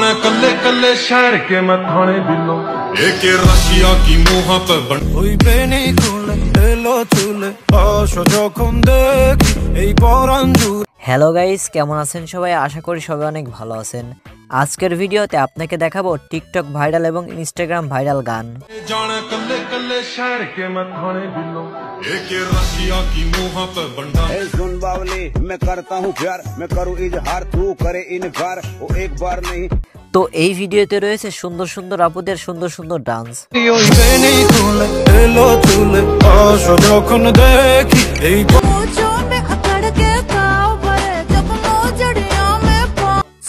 जाने कल्ले कल्ले शहर के मैं थाने दिलों एक रशिया की मुँह पे बन कोई बेनी खुले एलो चूले आशो যখন দেখি এই পরাণ জুড়ে। হ্যালো গাইস, কেমন আছেন সবাই? আশা করি সবাই অনেক ভালো আছেন। আজকের ভিডিওতে আপনাকে দেখাবো টিকটক ভাইরাল এবং ইনস্টাগ্রাম ভাইরাল গান। जाने कल्ले कल्ले शहर के मैं थाने दिलों एक रशिया की मुँह पे बंडा। ए सुन बावली, मैं करता हूँ प्यार, मैं करूँ इजहार, तू करे इनकार, वो एक बार नहीं। তো এই ভিডিওতে রয়েছে সুন্দর সুন্দর আপুদের সুন্দর সুন্দর ডান্স। ওই বেনি খুলে এলো চুলে আশো যখন দেখি এই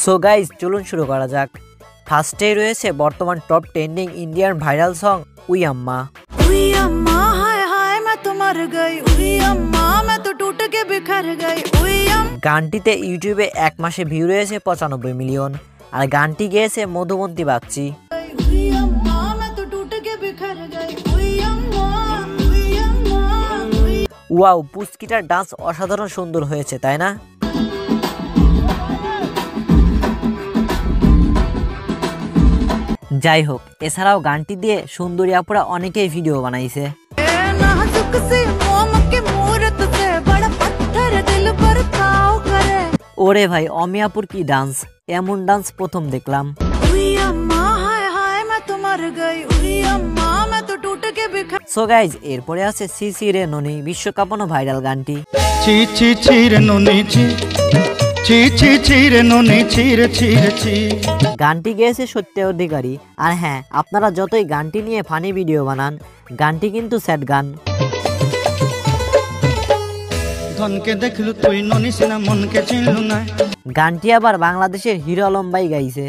সো গাইজ, চলুন শুরু করা যাক। ফার্স্টেই রয়েছে বর্তমান top trending Indian viral song we আম্মা। গানটিতে ইউটিউবে এক মাসে ভিউ রয়েছে 95 মিলিয়ন, আর গানটি গেয়েছে মধুমন্তী বাগচি। ওয়াও, পুচকিটার ডান্স অসাধারণ সুন্দর হয়েছে, তাই না? যাই হোক, এছাড়াও গানটি দিয়ে সুন্দরী আপুরা অনেকেই ভিডিও বানাইছে। ওরে ভাই, অমি আপুর কি ডান্স! এমন ডান্স প্রথম দেখলাম। সো গাইজ, এরপরে আছে সিসি রে ননি, বিশ্বকাপানো ভাইরাল গানটি। গানটি গেয়েছে সত্য অধিকারী। আর হ্যাঁ, আপনারা যতই গানটি নিয়ে ফানি ভিডিও বানান, গানটি কিন্তু স্যাড গান। গানটি আবার বাংলাদেশের হিরো আলম ভাই গাইছে।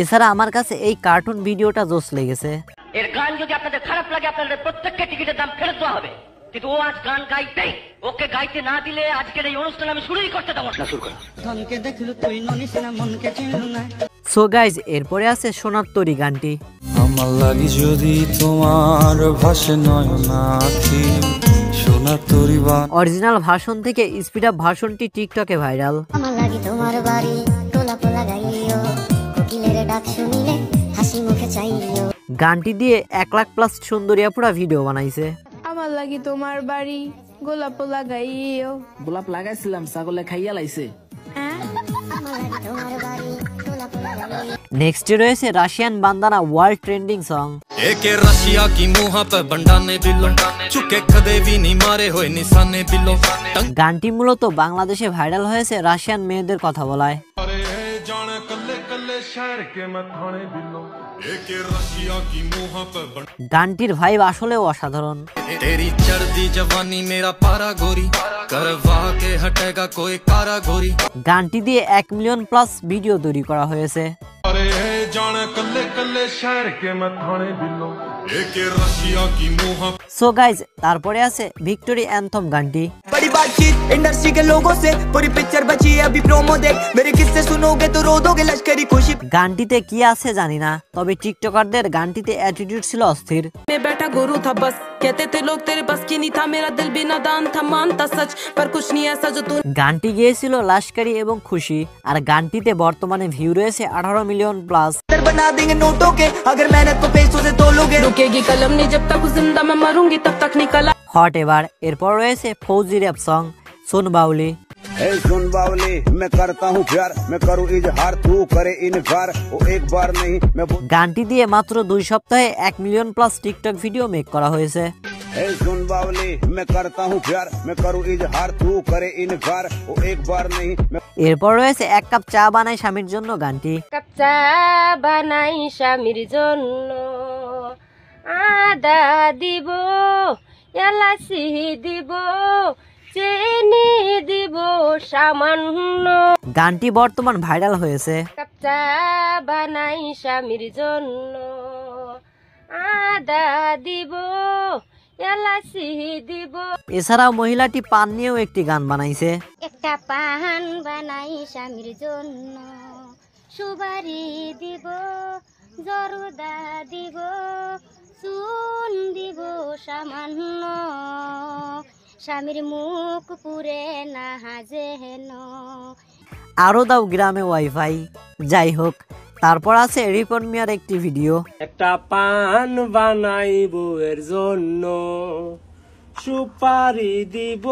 এছাড়া আমার কাছে এই কার্টুন ভিডিওটা জোস লেগেছে। এর গান যদি আপনাদের খারাপ লাগে, আপনাদের প্রত্যেককে টিকিটের দাম ফেরত দেওয়া হবে। কিন্তু ও আজ গান গাইতেই, ওকে গাইতে না দিলে আজকের এই অনুষ্ঠান আমি শুরুই করতে দেবো না। শুরু করো। সো গাইজ, এরপরে আছে সোনার তরী গানটি। আমার লাগি যদি তোমার ভাষে নয় না আখি সোনার তরী বান। অরিজিনাল ভার্সন থেকে স্পিড আপ ভার্সনটি টিকটকে ভাইরাল। আমার লাগি তোমার বাড়ি তোলা পোলা গাইও কোকিলের ডাক শুনিলে হাসি মুখে চাইও। গানটি দিয়ে 1 লাখ প্লাস সুন্দরী আপুরা ভিডিও বানাইছে। আমার লাগি তোমার বাড়ি গোলাপ লাগাইও। গোলাপ লাগাইছিলাম, ছাগলে খাইয়া লাইছে। নেক্সট রয়েছে রাশিয়ান বান্দানা ওয়ার্ল্ড ট্রেন্ডিং সং। एके रशिया की मुँह पे बंडा ने दिलों चुके खदे भी नहीं मारे हुए निशाने दिलों। গানটি মূলত বাংলাদেশে ভাইরাল হয়েছে রাশিয়ান মেয়েদের কথা বলায়। अरे जाने कल्ले कल्ले शहर के मैं थाने दिलों एके रशिया की मुँह पे बंडा। গানটির ভাইব আসলেও অসাধারণ। तेरी चढ़ती जवानी मेरा पारा गोरी करवा के हटेगा कोई कारा गोरी। গানটি দিয়ে 1 মিলিয়ন প্লাস ভিডিও তৈরি করা হয়েছে। अरे जाने कल्ले कल्ले शहर के मैं थाने दिलों एके रशिया की मुँह। সো গাইজ, তারপরে আছে ভিক্টোরি অ্যান্থম গানটি। बड़ी बातचीत इंडस्ट्री के लोगों से, पूरी पिक्चर बची है अभी प्रोमो देख, मेरे किस्से सुनोगे तो रो दोगे लश्करी खुशी। গানটিতে কি আছে জানি না, তবে টিকটকারদের গানটিতে অ্যাটিটিউড ছিল অস্থির। मैं बैठा गुरु था बस, कहते थे लोग तेरे बस की नहीं था, मेरा दिल भी नादान था मानता सच, पर कुछ नहीं ऐसा जो तू। গানটি গেয়েছিল লাস্কারি এবং খুশি, আর গানটিতে বর্তমানে ভিউ রয়েছে 18 মিলিয়ন প্লাস। बना देंगे नोटों के अगर मेहनत को पैसों से तोलोगे। रुकेगी कलम नहीं जब तक जिंदा मैं मरूंगी तब तक निकला। হট এবার। এরপর রয়েছে ফৌজি র্যাপ সং সোন বাউলি। ए सुन बावली, मैं करता हूँ प्यार, मैं करूँ इजहार, तू करे इनकार, वो एक बार नहीं। मैं গানটি দিয়ে মাত্র 2 সপ্তাহে 1 million plus TikTok video make করা হয়েছে। ए सुन बावली, मैं करता हूँ प्यार, मैं करूँ इजहार, तू करे इनकार, वो एक बार नहीं। এরপর রয়েছে 1 কাপ চা বানাই স্বামীর জন্য গানটি। কাপ চা বানাই স্বামীর জন্য, আদা দিব এলাচি দিব চিনি দিব সামান্য। গানটি বর্তমান ভাইরাল হয়েছে। কাপ চা বানাই স্বামীর জন্য, আদা দিব এলাচি দিব। এছাড়াও মহিলাটি পান নিয়েও একটি গান বানাইছে। একটা পান বানাই স্বামীর জন্য, সুবারি দিব জরদা দিব চুন দিব সামান্য স্বামীর মুখ পুরে না যেন। আরও দাও গ্রামে ওয়াইফাই। যাই হোক, তারপর আছে রিপন মিয়ার একটি ভিডিও। একটা পান বানাইব এর জন্য সুপারি দিব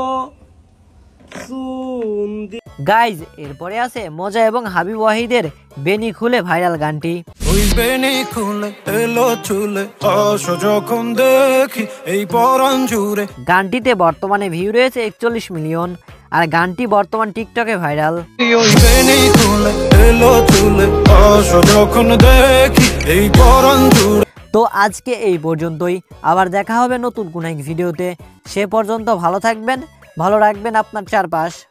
চুন দিব। গাইজ, এরপরে আছে মজা এবং হাবিব ওয়াহিদের বেনি খুলে ভাইরাল গানটি। ওই বেনি খুলে এলো চুলে আসো যখন দেখি এই পরাণ জুড়ে। গানটিতে বর্তমানে ভিউ রয়েছে 41 মিলিয়ন, আর গানটি বর্তমান টিকটকে ভাইরাল। ওই বেনি খুলে এলো চুলে আসো যখন দেখি এই পরাণ জুড়ে। তো আজকে এই পর্যন্তই, আবার দেখা হবে নতুন কোন এক ভিডিওতে। সে পর্যন্ত ভালো থাকবেন, ভালো রাখবেন আপনার চারপাশ।